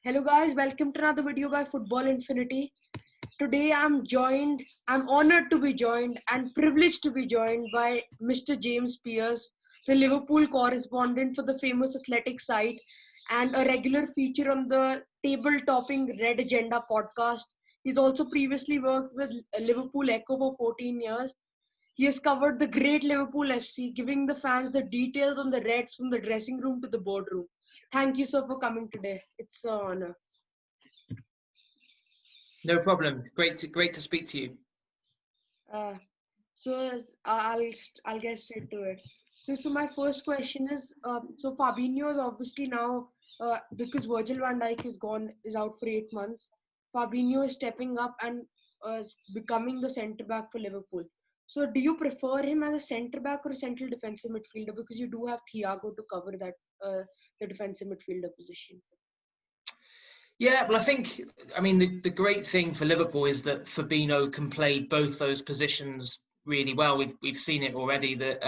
Hello guys, welcome to another video by Football Infinity. Today I'm honored to be joined and privileged to be joined by Mr. James Pearce, the Liverpool correspondent for the famous athletic site and a regular feature on the table-topping Red Agenda podcast. He's also previously worked with Liverpool Echo for 14 years. He has covered the great Liverpool FC, giving the fans the details on the Reds from the dressing room to the boardroom. Thank you, sir, for coming today. It's an honor. No problem. Great to speak to you. Uh, so I'll get straight to it. So my first question is, so Fabinho is obviously now, because Virgil van Dijk is out for 8 months. Fabinho is stepping up and becoming the centre back for Liverpool. So do you prefer him as a centre back or a central defensive midfielder? Because you do have Thiago to cover that the defensive midfielder position. Yeah, well, I mean, the great thing for Liverpool is that Fabinho can play both those positions really well. We've seen it already that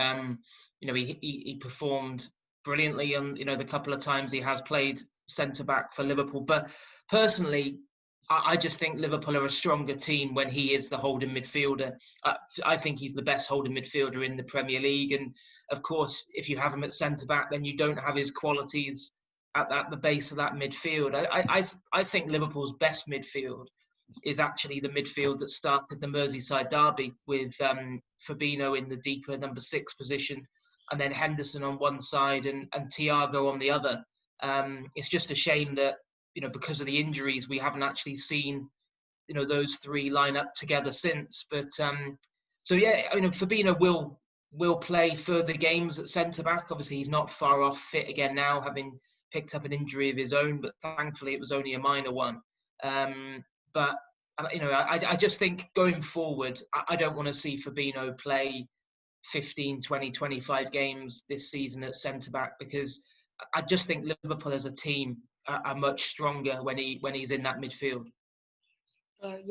he performed brilliantly on the couple of times he has played centre back for Liverpool. But personally, I just think Liverpool are a stronger team when he is the holding midfielder. I think he's the best holding midfielder in the Premier League, and of course, if you have him at centre back, then you don't have his qualities at the base of that midfield. I think Liverpool's best midfield is actually the midfield that started the Merseyside derby with Fabinho in the deeper number 6 position, and then Henderson on one side and Thiago on the other. It's just a shame that because of the injuries, we haven't actually seen those three line up together since. But so yeah, Fabinho will play further games at centre back. Obviously, he's not far off fit again now, having picked up an injury of his own, but thankfully it was only a minor one. But I just think going forward, I don't want to see Fabinho play 15, 20, 25 games this season at centre-back, because I just think Liverpool as a team are much stronger when he's in that midfield. Like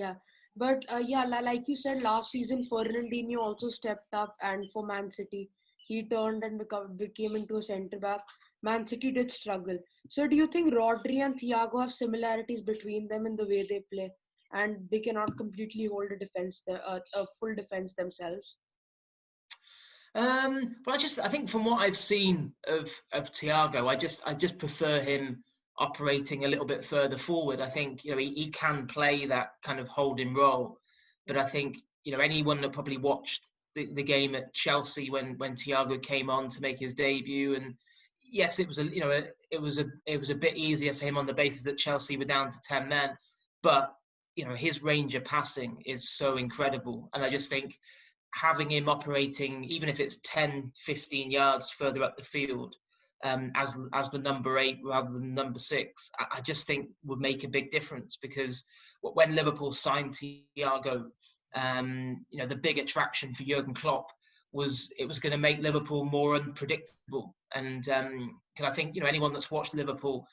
you said, last season Fernandinho also stepped up, and for Man City, he turned and became into a centre back. Man City did struggle. So do you think Rodri and Thiago have similarities between them in the way they play, and they cannot completely hold a full defense themselves? But I think from what I've seen of Thiago, I just prefer him operating a little bit further forward. I think he can play that kind of holding role, but I think anyone that probably watched the game at Chelsea when Thiago came on to make his debut, and yes, it was a bit easier for him on the basis that Chelsea were down to 10 men, but his range of passing is so incredible, and I just think having him operating, even if it's 10, 15 yards further up the field, as the number 8 rather than number 6, I just think would make a big difference. Because when Liverpool signed Thiago, the big attraction for Jurgen Klopp was it was going to make Liverpool more unpredictable. And I think anyone that's watched Liverpool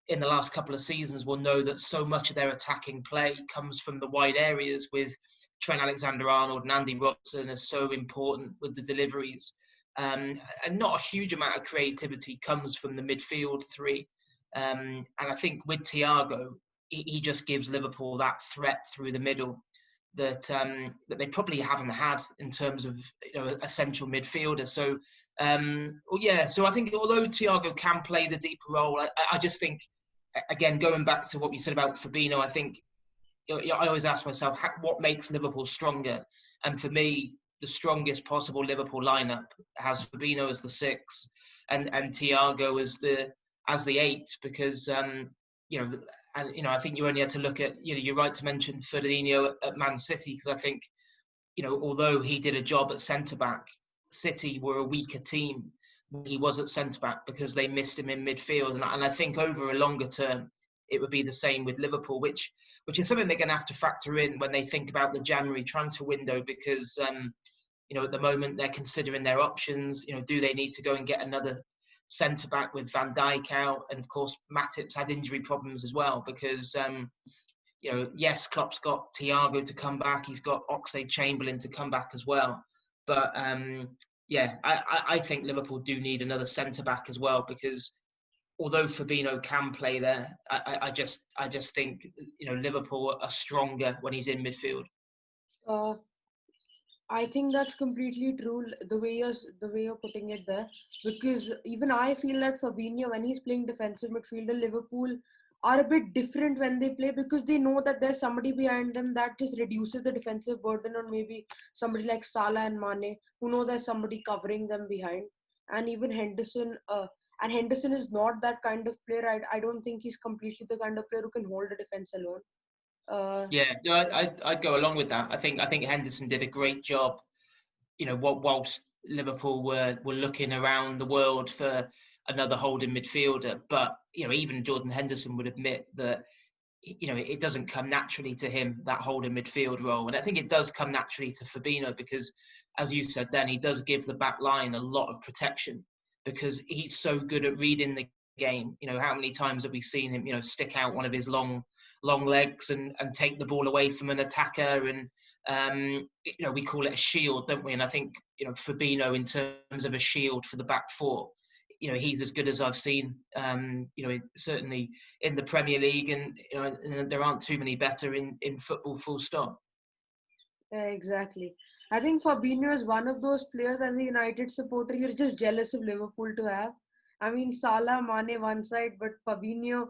in the last couple of seasons will know that so much of their attacking play comes from the wide areas, with Trent Alexander-Arnold and Andy Robertson are so important with the deliveries. And not a huge amount of creativity comes from the midfield three. And I think with Thiago, he just gives Liverpool that threat through the middle that they probably haven't had in terms of a central midfielder. So so I think although Thiago can play the deeper role, I just think, again, going back to what you said about Fabinho, I think I always ask myself, what makes Liverpool stronger? And for me, the strongest possible Liverpool lineup has Fabinho as the 6 and Thiago as the 8, because I think you only had to look at you're right to mention Fernandinho at Man City, because I think although he did a job at centre back, City were a weaker team when he was at centre back because they missed him in midfield, and I think over a longer term it would be the same with Liverpool, which is something they're going to have to factor in when they think about the January transfer window, because at the moment they're considering their options. Do they need to go and get another centre back with Van Dijk out? And of course, Matip's had injury problems as well, because yes, Klopp's got Thiago to come back, he's got Oxlade-Chamberlain to come back as well, but I think Liverpool do need another centre back as well, because although Fabinho can play there, I just think Liverpool are stronger when he's in midfield. Uh, I think that's completely true. The way you're putting it there, because even I feel that Fabinho, when he's playing defensive midfielder, Liverpool are a bit different when they play because they know that there's somebody behind them that just reduces the defensive burden on maybe somebody like Salah and Mane, who know there's somebody covering them behind, and even Henderson. And Henderson is not that kind of player. I don't think he's completely the kind of player who can hold a defense alone. Uh, Yeah, no, I'd go along with that. I think Henderson did a great job. Whilst Liverpool were looking around the world for another holding midfielder, but even Jordan Henderson would admit that it doesn't come naturally to him, that holding midfield role. And I think it does come naturally to Fabinho because, as you said then, he does give the back line a lot of protection because he's so good at reading the game. How many times have we seen him, stick out one of his long legs and take the ball away from an attacker? And, we call it a shield, don't we? And I think, Fabinho, in terms of a shield for the back four, he's as good as I've seen, certainly in the Premier League, and there aren't too many better in football, full stop. Exactly. I think Fabinho is one of those players as a United supporter you're just jealous of Liverpool to have. I mean, Salah, Mane one side, but Fabinho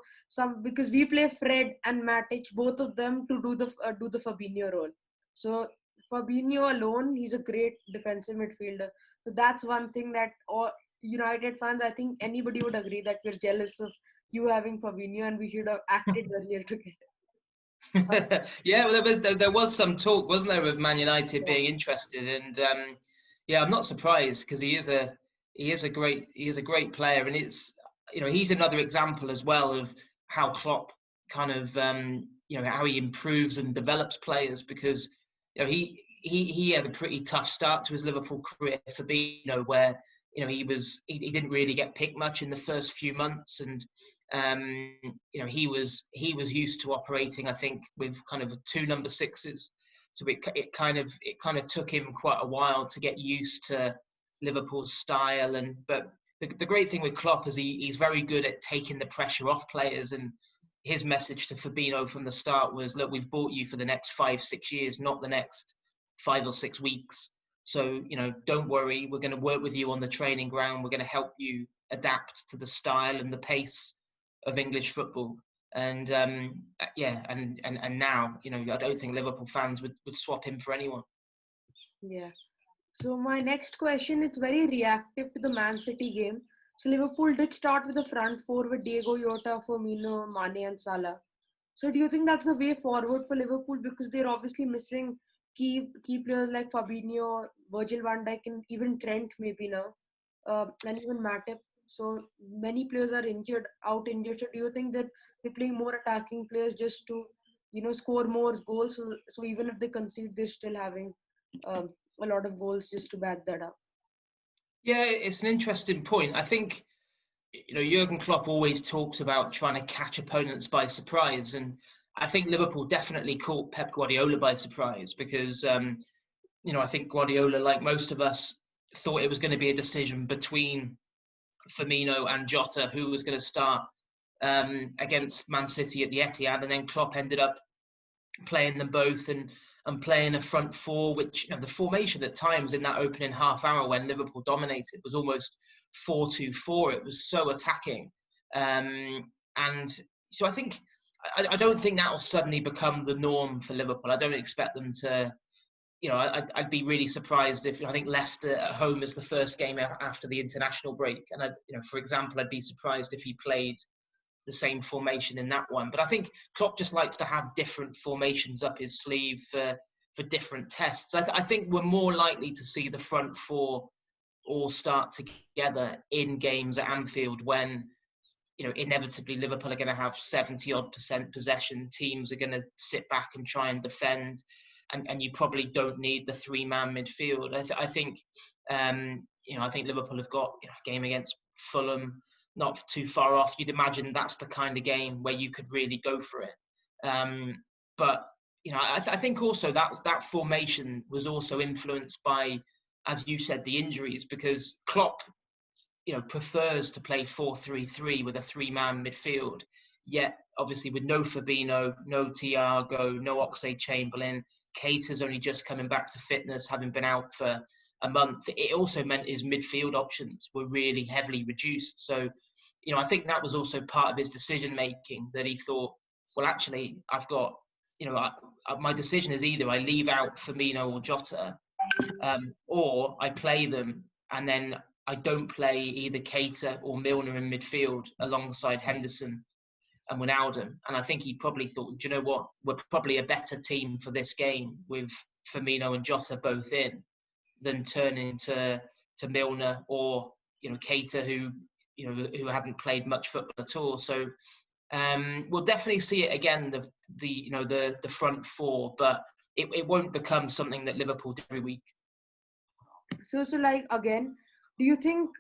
because we play Fred and Matic, both of them to do the Fabinho role. So Fabinho alone, he's a great defensive midfielder. So that's one thing that all United fans, I think anybody would agree that we're jealous of you having Fabinho and we should have acted earlier to get it. Yeah, well, there was some talk, wasn't there, of Man United Yeah. being interested, and yeah, I'm not surprised because he is a great player, and it's he's another example as well of how Klopp kind of how he improves and develops players because he had a pretty tough start to his Liverpool career, Fabinho, where he didn't really get picked much in the first few months, and he was used to operating, I think, with kind of two number sixes. So it kind of took him quite a while to get used to Liverpool's style. But the great thing with Klopp is he's very good at taking the pressure off players. And his message to Fabinho from the start was, look, we've bought you for the next 5-6 years, not the next 5 or 6 weeks. So, don't worry. We're going to work with you on the training ground. We're going to help you adapt to the style and the pace of English football. And and now, I don't think Liverpool fans would swap him for anyone. Yeah. So my next question, it's very reactive to the Man City game. So Liverpool did start with a front four with Diego, Jota, Firmino, Mane, and Salah. So do you think that's the way forward for Liverpool because they're obviously missing key players like Fabinho, Virgil van Dijk, and even Trent maybe now, and even Matip. So many players are out injured. So do you think that they're playing more attacking players just to, score more goals? So even if they concede, they're still having um, a lot of goals just to back that up. Yeah, it's an interesting point. I think Jurgen Klopp always talks about trying to catch opponents by surprise, and I think Liverpool definitely caught Pep Guardiola by surprise because I think Guardiola, like most of us, thought it was going to be a decision between Firmino and Jota who was going to start against Man City at the Etihad, and then Klopp ended up playing them both and playing a front four, which the formation at times in that opening half hour when Liverpool dominated was almost 4-2-4. It was so attacking, and so I don't think that will suddenly become the norm for Liverpool. I don't expect them to. I'd be really surprised if I think Leicester at home is the first game after the international break, and for example, I'd be surprised if he played the same formation in that one. But I think Klopp just likes to have different formations up his sleeve for different tests. I think we're more likely to see the front four all start together in games at Anfield when inevitably Liverpool are going to have 70-odd% possession. Teams are going to sit back and try and defend, and you probably don't need the 3-man midfield. I think Liverpool have got a game against Fulham not too far off. You'd imagine that's the kind of game where you could really go for it. But I think also that formation was also influenced by, as you said, the injuries, because Klopp prefers to play 4-3-3 with a three-man midfield. Yet, obviously, with no Fabinho, no Thiago, no Oxlade-Chamberlain, Keita's only just coming back to fitness, having been out for a month. It also meant his midfield options were really heavily reduced. So, I think that was also part of his decision-making, that he thought, well, actually, I've got, my decision is either I leave out Firmino or Jota, or I play them and then I don't play either Keita or Milner in midfield alongside Henderson and Wijnaldum. And I think he probably thought, do you know what? We're probably a better team for this game with Firmino and Jota both in than turning to Milner or Keita, who hadn't played much football at all. So we'll definitely see it again, the front four, but it won't become something that Liverpool do every week. So like again, do you think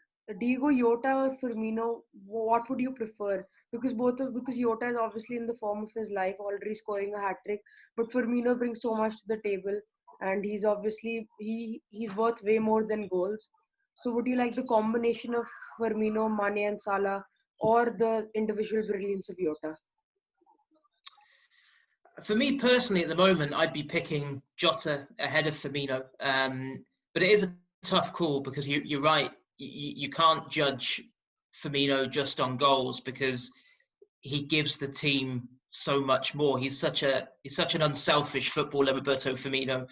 Diego Jota or Firmino, what would you prefer? Because Jota is obviously in the form of his life, already scoring a hat trick, but Firmino brings so much to the table, and he's obviously he's worth way more than goals. So would you like the combination of Firmino, Mane, and Salah, or the individual brilliance of Jota? For me personally, at the moment, I'd be picking Jota ahead of Firmino. But it is a tough call because you're right. You can't judge Firmino just on goals because he gives the team so much more. He's such an unselfish footballer, Roberto Firmino.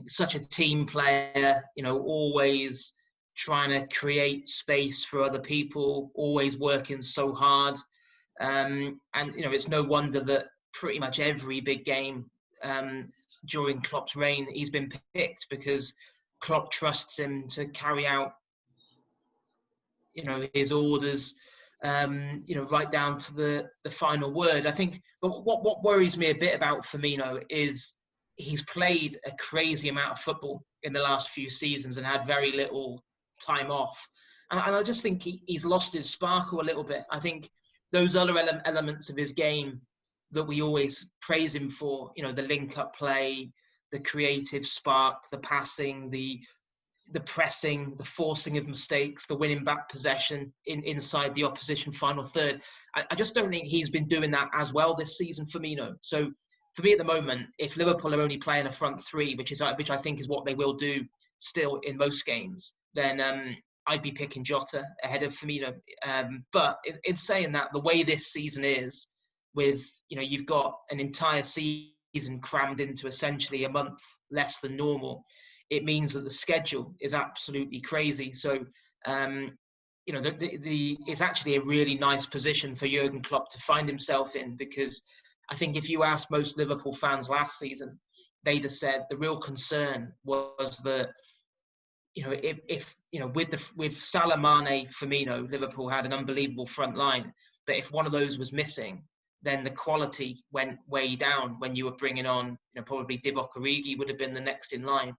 Such a team player. Always trying to create space for other people. Always working so hard. And it's no wonder that pretty much every big game during Klopp's reign, he's been picked because Klopp trusts him to carry out, his orders, right down to the final word. I think, but what worries me a bit about Firmino is he's played a crazy amount of football in the last few seasons and had very little time off. And I just think he's lost his sparkle a little bit. I think those other elements of his game that we always praise him for, the link-up play, the creative spark, the passing, the pressing, the forcing of mistakes, the winning back possession inside the opposition final third. I just don't think he's been doing that as well this season, Firmino. So for me at the moment, if Liverpool are only playing a front three, which I think is what they will do still in most games, then I'd be picking Jota ahead of Firmino. But in saying that, the way this season is, with, you've got an entire season crammed into essentially a month less than normal, it means that the schedule is absolutely crazy. So, it's actually a really nice position for Jurgen Klopp to find himself in, because I think if you asked most Liverpool fans last season, they'd have said the real concern was that, with Salah, Mane, Firmino, Liverpool had an unbelievable front line. But if one of those was missing, then the quality went way down when you were bringing on, probably Divock Origi would have been the next in line.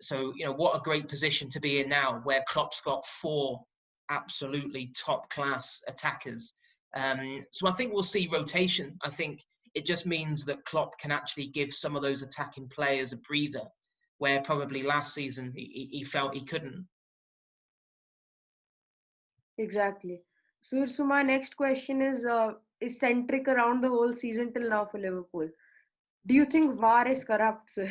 So, what a great position to be in now, where Klopp's got 4 absolutely top-class attackers. So I think we'll see rotation. I think it just means that Klopp can actually give some of those attacking players a breather, where probably last season he felt he couldn't. Exactly. So my next question is centric around the whole season till now for Liverpool. Do you think VAR is corrupt, sir?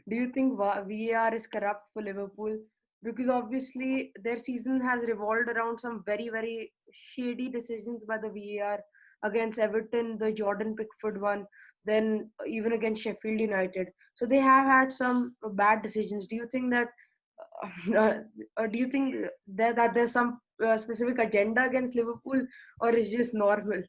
Do you think VAR is corrupt for Liverpool? Because obviously their season has revolved around some very, very shady decisions by the VAR against Everton, the Jordan Pickford one, then even against Sheffield United. So they have had some bad decisions. Do you think that that there's some specific agenda against Liverpool, or is just normal?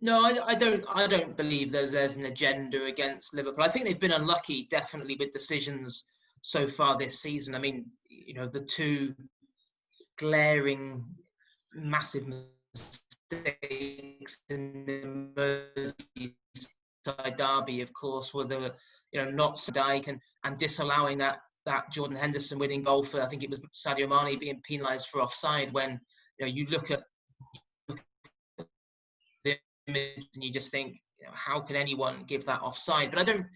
No, I don't believe there's an agenda against Liverpool. I think they've been unlucky, definitely, with decisions so far this season. I mean, the 2 glaring, massive mistakes in the Merseyside derby, of course, were the not Dyke and disallowing that Jordan Henderson winning goal for, I think it was Sadio Mane, being penalised for offside. When you look at the image and you just think, how can anyone give that offside? But I don't,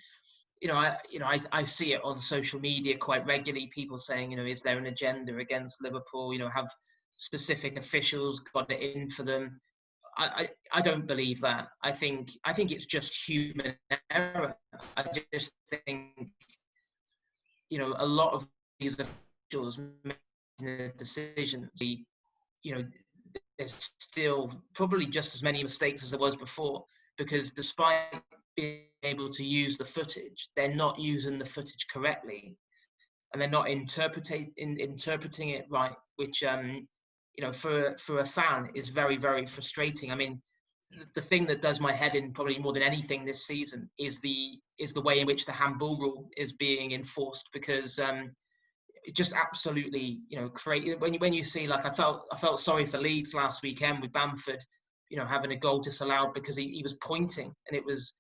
I see it on social media quite regularly. People saying, is there an agenda against Liverpool? Have specific officials got it in for them? I don't believe that. I think it's just human error. I just think, a lot of these officials making decisions, there's still probably just as many mistakes as there was before, because despite being able to use the footage, they're not using the footage correctly, and they're not interpreting it right, which for a fan is very, very frustrating. I mean, the thing that does my head in probably more than anything this season is the way in which the handball rule is being enforced, because it just absolutely, create when you see, like, I felt sorry for Leeds last weekend with Bamford, having a goal disallowed because he was pointing, and it was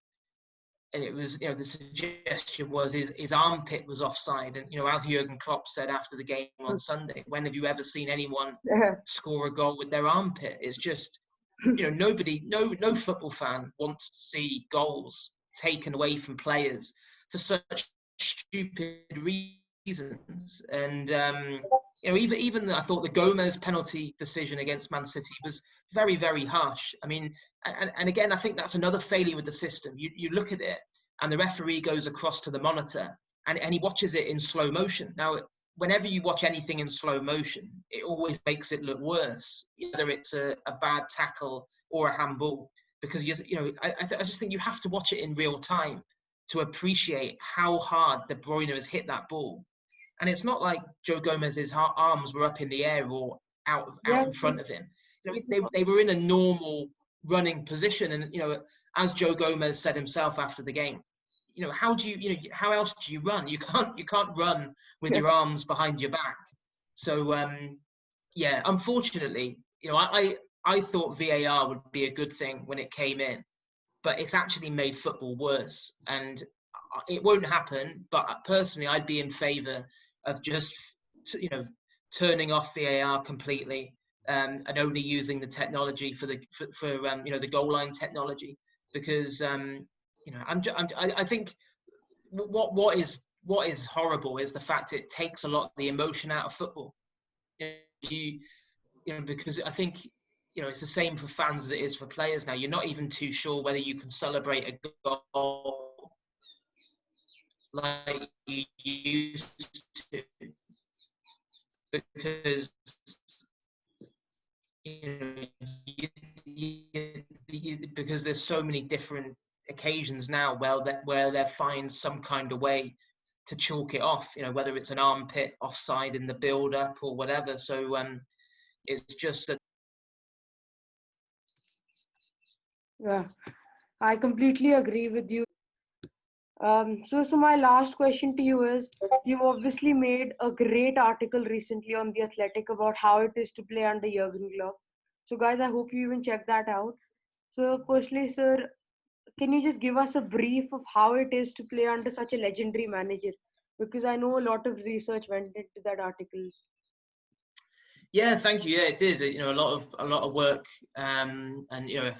the suggestion was his armpit was offside, and as Jurgen Klopp said after the game on Sunday, when have you ever seen anyone score a goal with their armpit? It's just, no football fan wants to see goals taken away from players for such stupid reasons. And even I thought the Gomez penalty decision against Man City was very, very harsh. I mean, and again, I think that's another failure with the system. You look at it, and the referee goes across to the monitor, and he watches it in slow motion. Now, whenever you watch anything in slow motion, it always makes it look worse, whether it's a bad tackle or a handball, because I just think you have to watch it in real time to appreciate how hard De Bruyne has hit that ball. And it's not like Joe Gomez's arms were up in the air or out in front of him. They were in a normal running position. And, as Joe Gomez said himself after the game, how else do you run? You can't run with your arms behind your back. So, unfortunately, I thought VAR would be a good thing when it came in, but it's actually made football worse. And it won't happen, but personally, I'd be in favour of just, turning off VAR completely, and only using the technology for the goal line technology, because I think what is horrible is the fact it takes a lot of the emotion out of football. Because I think it's the same for fans as it is for players now. You're not even too sure whether you can celebrate a goal like you used to, because because there's so many different occasions now where they find some kind of way to chalk it off, whether it's an armpit offside in the build-up or whatever. So it's just that. Yeah, I completely agree with you. So my last question to you is, you've obviously made a great article recently on The Athletic about how it is to play under Jurgen Klopp. So guys, I hope you even check that out. So firstly, sir, can you just give us a brief of how it is to play under such a legendary manager? Because I know a lot of research went into that article. Yeah, thank you. Yeah, it did. A lot of work, and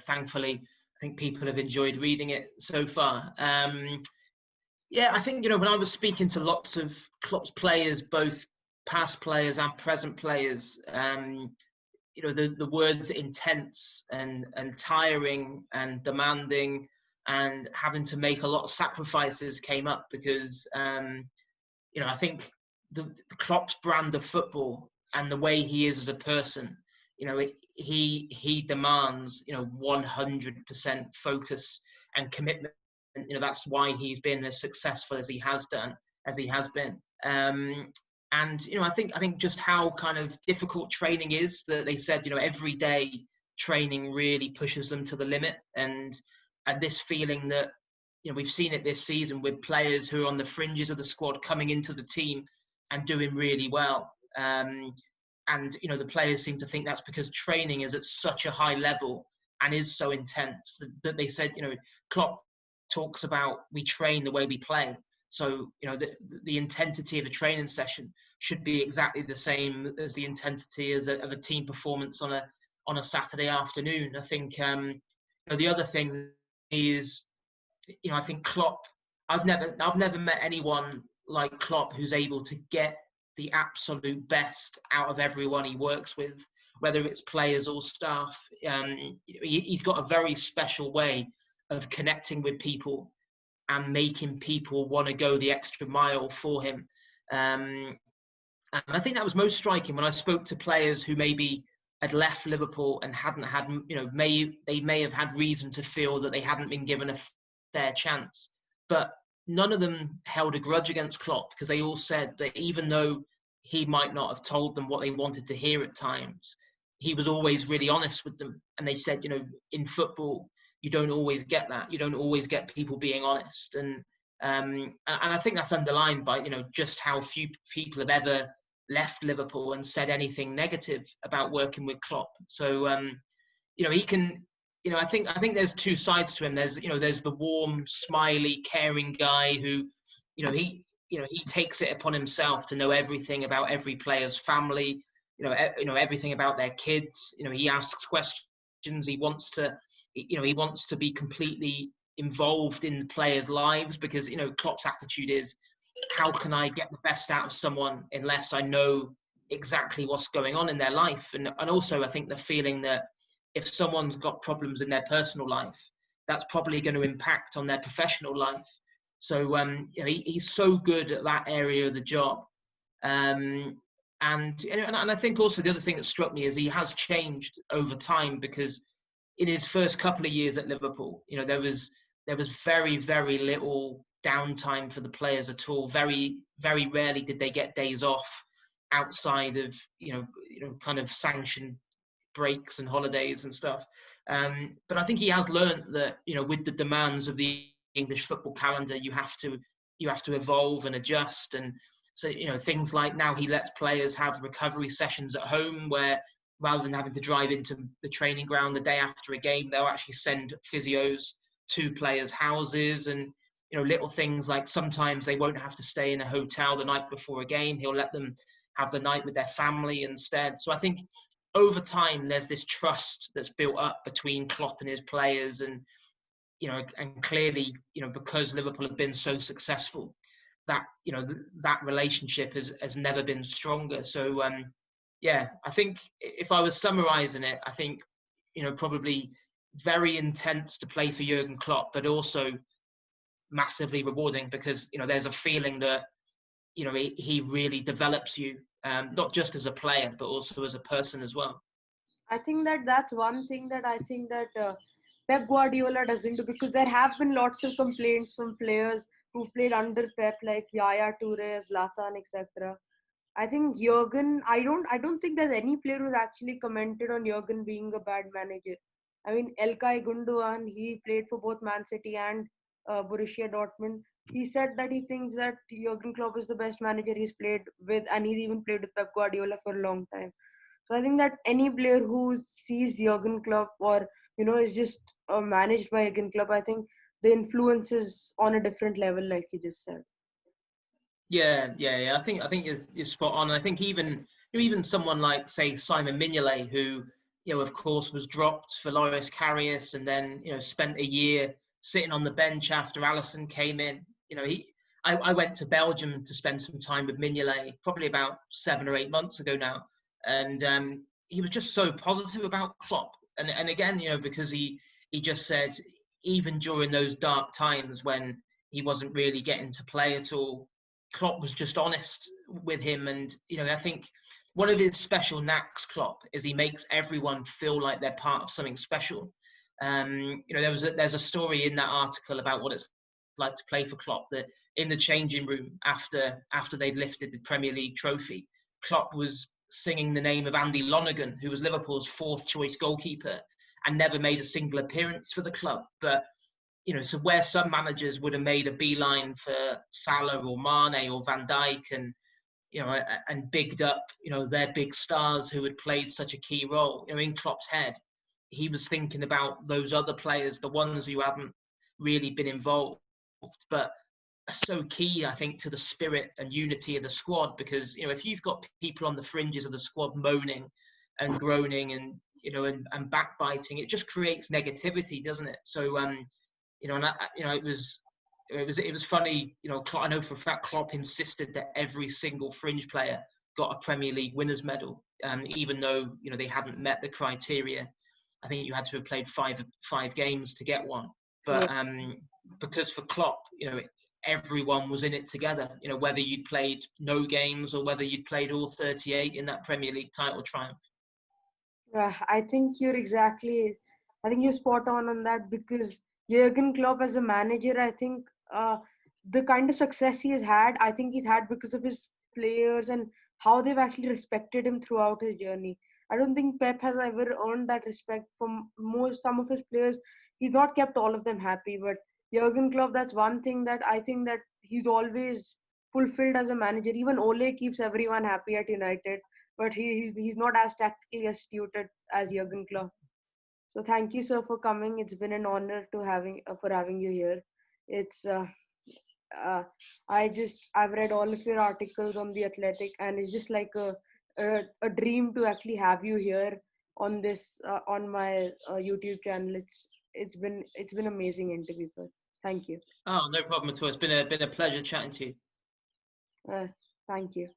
thankfully, I think people have enjoyed reading it so far. Yeah, I think when I was speaking to lots of Klopp's players, both past players and present players, the words intense and tiring and demanding and having to make a lot of sacrifices came up, because I think the Klopp's brand of football and the way he is as a person, he demands 100% focus and commitment. That's why he's been as successful as he has been. And I think just how kind of difficult training is, that they said every day training really pushes them to the limit, and this feeling that we've seen it this season with players who are on the fringes of the squad coming into the team and doing really well. And the players seem to think that's because training is at such a high level and is so intense that they said, Klopp talks about, we train the way we play. So, the intensity of a training session should be exactly the same as the intensity of a team performance on a Saturday afternoon. I think the other thing is, I think Klopp I've never met anyone like Klopp who's able to get the absolute best out of everyone he works with, whether it's players or staff. He's got a very special way of connecting with people and making people want to go the extra mile for him. And I think that was most striking when I spoke to players who maybe had left Liverpool and hadn't had, they may have had reason to feel that they hadn't been given a fair chance. But none of them held a grudge against Klopp, because they all said that even though he might not have told them what they wanted to hear at times, he was always really honest with them. And they said, in football, you don't always get that. You don't always get people being honest. And I think that's underlined by, just how few people have ever left Liverpool and said anything negative about working with Klopp. So, he can, I think there's two sides to him. There's the warm, smiley, caring guy who, he takes it upon himself to know everything about every player's family, everything about their kids. He asks questions. He wants to be completely involved in the players' lives, because Klopp's attitude is, how can I get the best out of someone unless I know exactly what's going on in their life? And also, I think the feeling that if someone's got problems in their personal life, that's probably going to impact on their professional life. So he's so good at that area of the job. And I think also the other thing that struck me is he has changed over time, because in his first couple of years at Liverpool, there was very, very little downtime for the players at all. Very, very rarely did they get days off outside of kind of sanctioned breaks and holidays and stuff. But I think he has learned that with the demands of the English football calendar, you have to evolve and adjust. And so things like now he lets players have recovery sessions at home, where rather than having to drive into the training ground the day after a game, they'll actually send physios to players' houses. And little things like sometimes they won't have to stay in a hotel the night before a game. He'll let them have the night with their family instead. So I think over time there's this trust that's built up between Klopp and his players, and and clearly because Liverpool have been so successful, that that relationship has never been stronger. So I think if I was summarising it, I think probably very intense to play for Jurgen Klopp, but also massively rewarding, because there's a feeling that he really develops you, not just as a player but also as a person as well. I think that's one thing that I think that Pep Guardiola doesn't do, because there have been lots of complaints from players who've played under Pep, like Yaya Toure, Zlatan, etc. I think Jurgen, I don't think there's any player who's actually commented on Jurgen being a bad manager. I mean, Ilkay Gundogan, he played for both Man City and Borussia Dortmund. He said that he thinks that Jurgen Klopp is the best manager he's played with, and he's even played with Pep Guardiola for a long time. So I think that any player who sees Jurgen Klopp, or is just managed by Jurgen Klopp, I think the influence is on a different level, like you just said. Yeah. I think you're spot on. And I think even someone like, say, Simon Mignolet, who of course was dropped for Loris Karius, and then spent a year sitting on the bench after Alisson came in. I went to Belgium to spend some time with Mignolet probably about 7 or 8 months ago now, and he was just so positive about Klopp. And again, because he just said, even during those dark times when he wasn't really getting to play at all, Klopp was just honest with him. And I think one of his special knacks, Klopp, is he makes everyone feel like they're part of something special. There's a story in that article about what it's like to play for Klopp, that in the changing room after they'd lifted the Premier League trophy, Klopp was singing the name of Andy Lonergan, who was Liverpool's 4th choice goalkeeper and never made a single appearance for the club. But so where some managers would have made a beeline for Salah or Mane or Van Dijk, and and bigged up their big stars who had played such a key role, in Klopp's head, he was thinking about those other players, the ones who hadn't really been involved, but are so key, I think, to the spirit and unity of the squad. Because if you've got people on the fringes of the squad moaning and groaning and and backbiting, it just creates negativity, doesn't it? So it was it was funny. I know for a fact Klopp insisted that every single fringe player got a Premier League winners medal, even though they hadn't met the criteria. I think you had to have played five games to get one. But because for Klopp, everyone was in it together. Whether you'd played no games or whether you'd played all 38 in that Premier League title triumph. I think you're spot on that, because Jurgen Klopp as a manager, I think the kind of success he has had, I think he's had because of his players and how they've actually respected him throughout his journey. I don't think Pep has ever earned that respect from some of his players. He's not kept all of them happy, but Jurgen Klopp, that's one thing that I think that he's always fulfilled as a manager. Even Ole keeps everyone happy at United, but he's not as tactically astute as Jurgen Klopp. So thank you, sir, for coming. It's been an honor to having you here. It's uh, I've read all of your articles on the Athletic, and it's just like a dream to actually have you here on this on my YouTube channel. It's been amazing interview, sir. Thank you. Oh, no problem at all. It's been a pleasure chatting to you. Uh, Thank you.